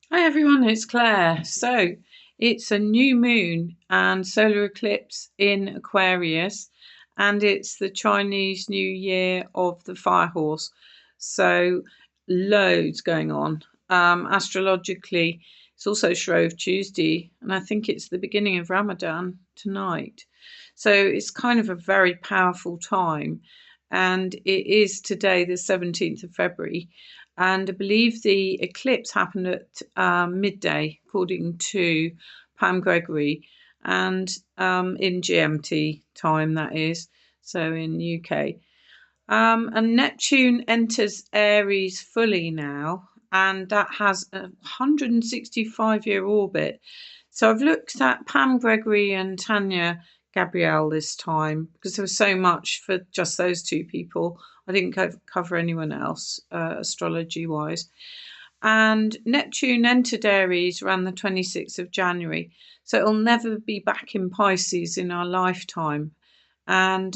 Hi everyone, it's Claire. So it's a new moon and solar eclipse in Aquarius, and it's the Chinese New Year of the Fire Horse. So loads going on. Astrologically, it's also Shrove Tuesday, and I think it's the beginning of Ramadan tonight. So it's kind of a very powerful time, and it is today, the 17th of February. And I believe the eclipse happened at midday, according to Pam Gregory, and in GMT time, that is, so in UK. And Neptune enters Aries fully now, and that has a 165-year orbit. So I've looked at Pam Gregory and Tanya Gabrielle this time because there was so much for just those two people. I didn't cover anyone else astrology wise. And Neptune entered Aries around the 26th of January. So it'll never be back in Pisces in our lifetime. And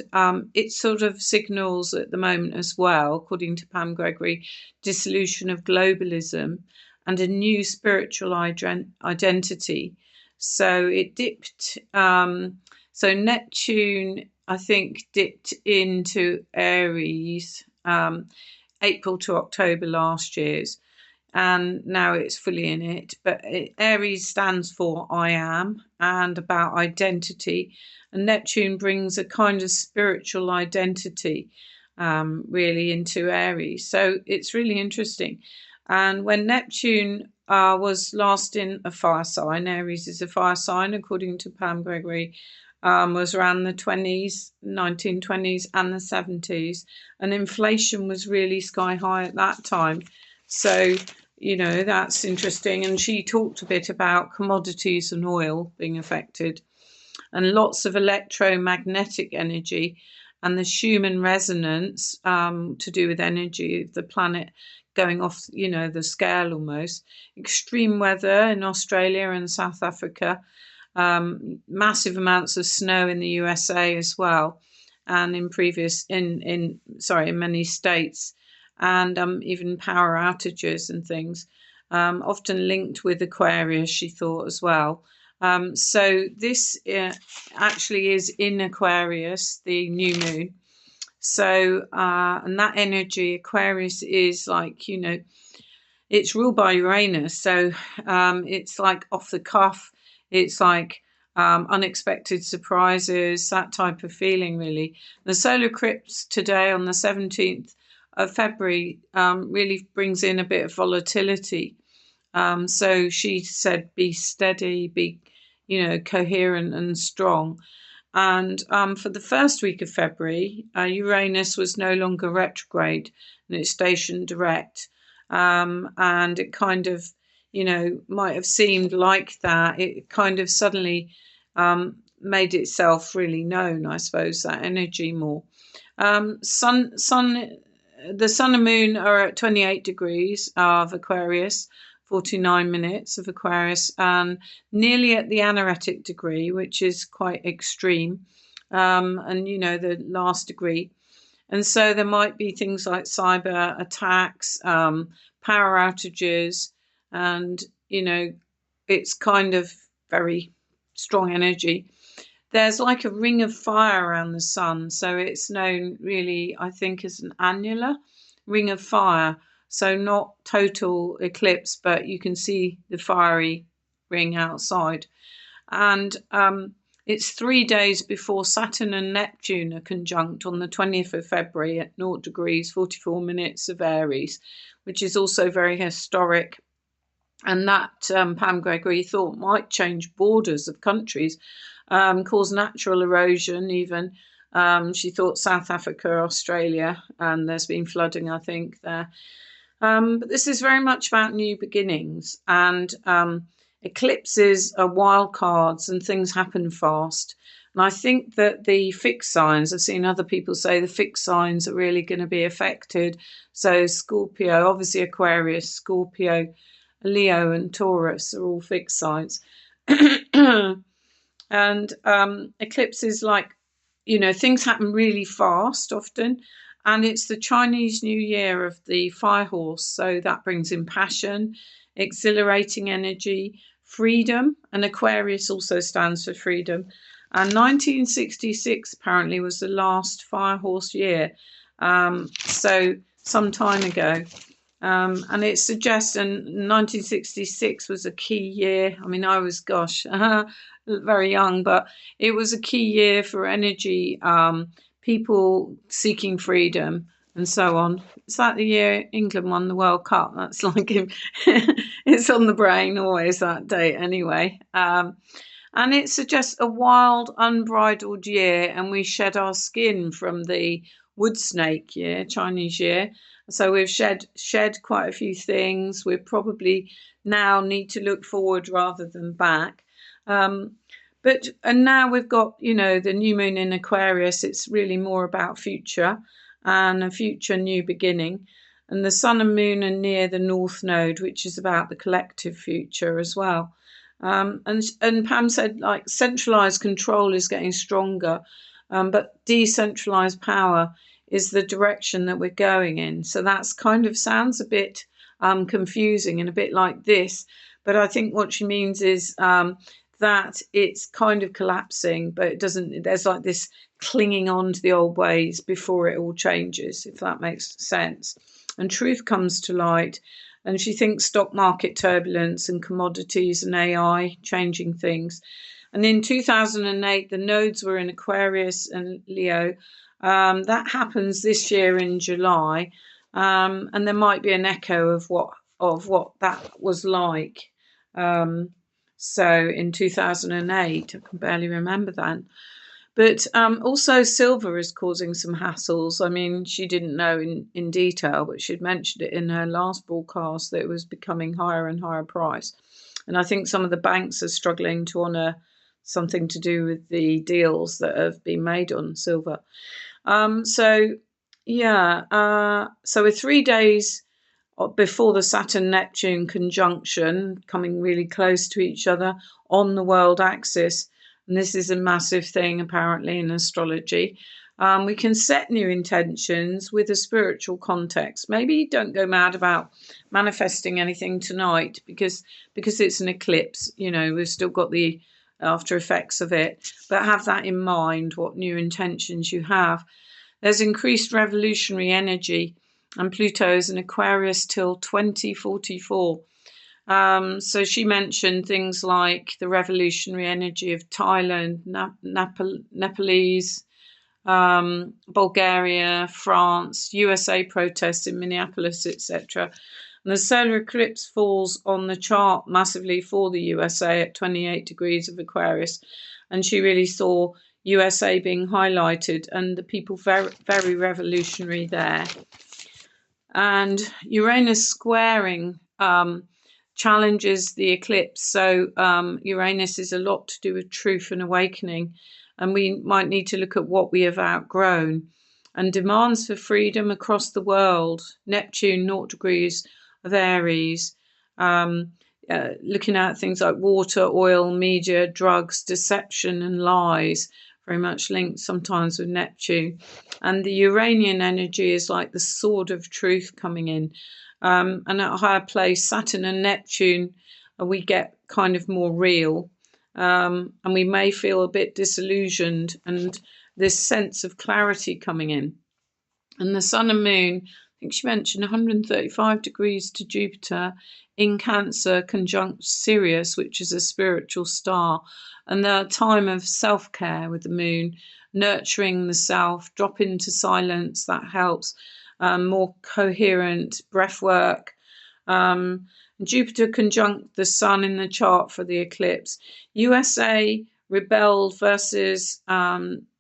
it sort of signals at the moment as well, according to Pam Gregory, dissolution of globalism and a new spiritual identity. So it dipped, so Neptune, I think, dipped into Aries April to October last year's, and now it's fully in it. But Aries stands for I am and about identity, and Neptune brings a kind of spiritual identity really into Aries. So it's really interesting. And when Neptune was last in a fire sign, Aries is a fire sign, according to Pam Gregory, was around the 20s, 1920s, and the 70s. And inflation was really sky high at that time. So, that's interesting. And she talked a bit about commodities and oil being affected, and lots of electromagnetic energy and the Schumann resonance to do with energy of the planet going off, the scale almost. Extreme weather in Australia and South Africa, massive amounts of snow in the USA as well, and in many states, and even power outages and things, often linked with Aquarius, she thought as well. So this actually is in Aquarius, the new moon. So, and that energy, Aquarius is like, it's ruled by Uranus. So it's like off the cuff. It's like unexpected surprises, that type of feeling, really. The solar eclipse today on the 17th of February really brings in a bit of volatility. So she said, be steady, be, coherent and strong. And for the first week of February, Uranus was no longer retrograde and it's stationed direct. And it kind of, might have seemed like that. It kind of suddenly made itself really known, I suppose, that energy more. The sun and moon are at 28 degrees of Aquarius, 49 minutes of Aquarius, and nearly at the anaretic degree, which is quite extreme, and the last degree. And so there might be things like cyber attacks, power outages, and it's kind of very strong energy. There's like a ring of fire around the sun, so it's known really, I think, as an annular ring of fire. So not total eclipse, but you can see the fiery ring outside. And it's 3 days before Saturn and Neptune are conjunct on the 20th of February at 0 degrees 44 minutes of Aries, which is also very historic. And that Pam Gregory thought might change borders of countries, cause natural erosion even. She thought South Africa, Australia, and there's been flooding, I think, there. But this is very much about new beginnings, and eclipses are wild cards and things happen fast. And I think that the fixed signs, I've seen other people say the fixed signs are really going to be affected. So Scorpio, obviously Aquarius, Scorpio, Leo and Taurus are all fixed signs. And eclipses, like, things happen really fast often. and it's the Chinese New Year of the fire horse. So that brings in passion, exhilarating energy, freedom, and Aquarius also stands for freedom. And 1966 apparently was the last fire horse year, so some time ago. And it suggests, and 1966 was a key year. I mean, I was, gosh, very young, but it was a key year for energy, people seeking freedom and so on. Is that the year England won the World Cup? That's like, it's on the brain always, that date anyway. And it suggests a wild, unbridled year, and we shed our skin from the wood snake year, Chinese year. So we've shed quite a few things. We probably now need to look forward rather than back. And now we've got, the new moon in Aquarius. It's really more about future and a future new beginning. And the sun and moon are near the north node, which is about the collective future as well. And Pam said, like, centralized control is getting stronger, but decentralized power is the direction that we're going in. So that's kind of sounds a bit confusing and a bit like this, but I think what she means is that it's kind of collapsing, but it doesn't. There's like this clinging on to the old ways before it all changes, if that makes sense. And truth comes to light. And she thinks stock market turbulence and commodities and AI changing things. And in 2008, the nodes were in Aquarius and Leo. That happens this year in July, and there might be an echo of what that was like. So in 2008, I can barely remember that. But also silver is causing some hassles. I mean, she didn't know in detail, but she'd mentioned it in her last broadcast that it was becoming higher and higher price. And I think some of the banks are struggling to honour something to do with the deals that have been made on silver. So we're 3 days before the Saturn-Neptune conjunction, coming really close to each other on the world axis. And this is a massive thing, apparently, in astrology. We can set new intentions with a spiritual context. Maybe don't go mad about manifesting anything tonight because it's an eclipse. We've still got the after effects of it. But have that in mind, what new intentions you have. There's increased revolutionary energy, and Pluto is in Aquarius till 2044. So she mentioned things like the revolutionary energy of Thailand, Nepalese, Bulgaria, France, USA protests in Minneapolis, etc. And the solar eclipse falls on the chart massively for the USA at 28 degrees of Aquarius. And she really saw USA being highlighted and the people very, very revolutionary there. And Uranus squaring challenges the eclipse. So Uranus is a lot to do with truth and awakening. And we might need to look at what we have outgrown. And demands for freedom across the world. Neptune, 0 degrees of Aries. Looking at things like water, oil, media, drugs, deception and lies. Very much linked sometimes with Neptune. And the Uranian energy is like the sword of truth coming in. And at a higher place, Saturn and Neptune, we get kind of more real. And we may feel a bit disillusioned and this sense of clarity coming in. And the sun and moon, I think she mentioned 135 degrees to Jupiter in Cancer conjunct Sirius, which is a spiritual star. And the time of self-care with the moon, nurturing the self, drop into silence, that helps. More coherent breath work. Jupiter conjunct the sun in the chart for the eclipse. USA rebelled versus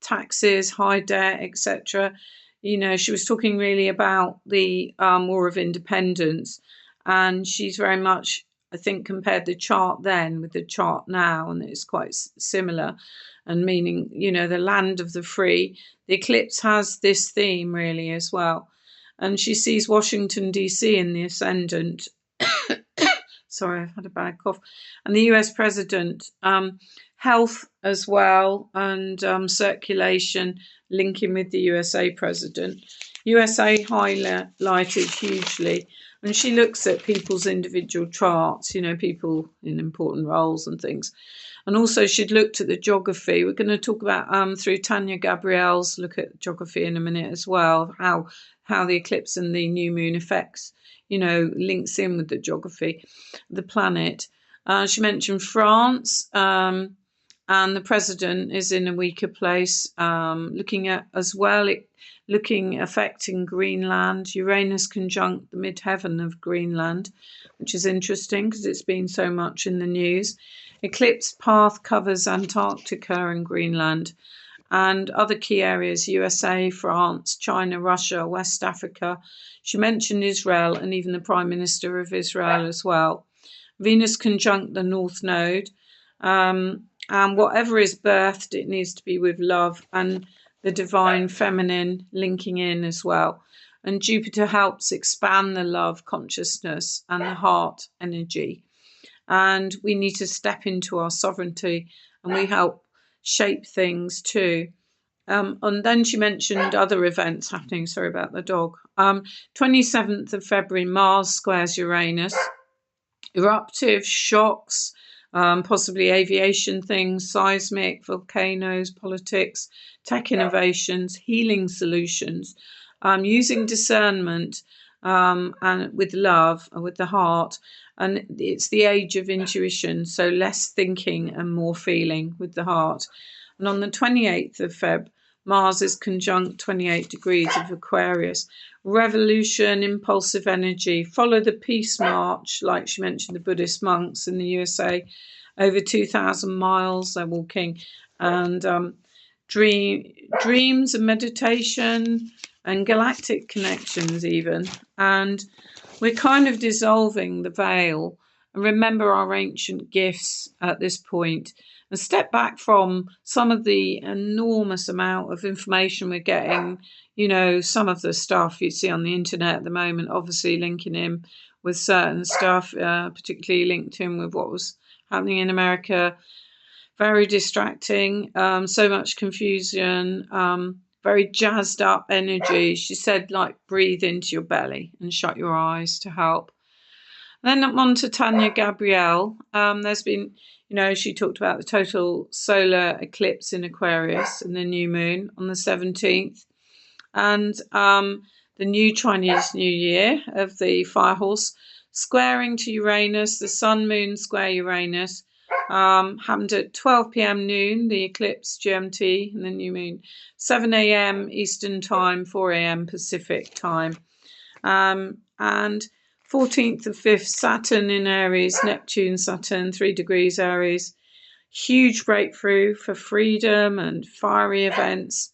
taxes, high debt, etc. She was talking really about the War of Independence, and she's very much, I think, compared the chart then with the chart now, and it's quite similar, and meaning, the land of the free. The eclipse has this theme really as well. And she sees Washington, D.C. in the ascendant. Sorry, I've had a bad cough. And the US president, health as well, and circulation linking with the USA president. USA highlighted hugely. And she looks at people's individual charts, people in important roles and things. And also she'd looked at the geography. We're going to talk about through Tanya Gabrielle's look at geography in a minute as well, how the eclipse and the new moon affects, links in with the geography, the planet. She mentioned France, and the president is in a weaker place, looking at as well, affecting Greenland. Uranus conjunct the midheaven of Greenland, which is interesting because it's been so much in the news. Eclipse path covers Antarctica and Greenland and other key areas: USA, France, China, Russia, West Africa. She mentioned Israel and even the Prime Minister of Israel as well. Venus conjunct the North Node. And whatever is birthed, it needs to be with love and the divine feminine linking in as well. And Jupiter helps expand the love consciousness and the heart energy. And we need to step into our sovereignty, and we help shape things too. And then she mentioned other events happening. Sorry about the dog. 27th of February, Mars squares Uranus. Eruptive shocks, possibly aviation things, seismic, volcanoes, politics, tech innovations, healing solutions, using discernment and with love, with the heart. And it's the age of intuition, so less thinking and more feeling with the heart. And on the 28th of Feb, Mars is conjunct 28 degrees of Aquarius. Revolution, impulsive energy, follow the peace march, like she mentioned, the Buddhist monks in the USA, over 2,000 miles they're walking, and dreams and meditation and galactic connections even. And we're kind of dissolving the veil and remember our ancient gifts at this point and step back from some of the enormous amount of information we're getting. Some of the stuff you see on the internet at the moment, obviously linking in with certain stuff, particularly linked in with what was happening in America. Very distracting, so much confusion, very jazzed up energy. She said, like, breathe into your belly and shut your eyes to help. Then on to Tanya Gabrielle. There's been, she talked about the total solar eclipse in Aquarius and the new moon on the 17th. And the new Chinese New Year of the Fire Horse squaring to Uranus, the Sun Moon square Uranus, happened at 12 p.m. noon, the eclipse GMT, and the new moon, 7 a.m. Eastern Time, 4 a.m. Pacific Time. And 14th of 5th, Saturn in Aries, Neptune, Saturn, 3 degrees Aries. Huge breakthrough for freedom and fiery events.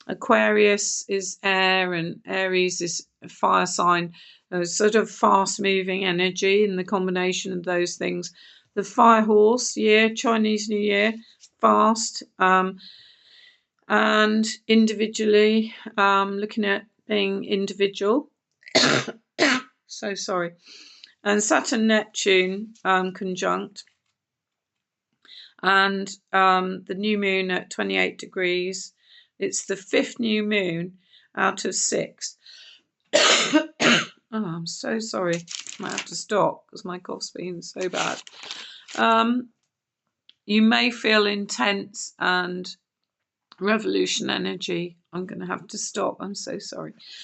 Aquarius is air and Aries is a fire sign, sort of fast-moving energy, and the combination of those things. The Fire Horse year, Chinese New Year, fast, and individually, looking at being individual. So sorry. And Saturn Neptune conjunct, and the new moon at 28 degrees. It's the 5th new moon out of 6. Oh, I'm so sorry. I might have to stop because my cough's been so bad. You may feel intense and revolution energy. I'm going to have to stop. I'm so sorry.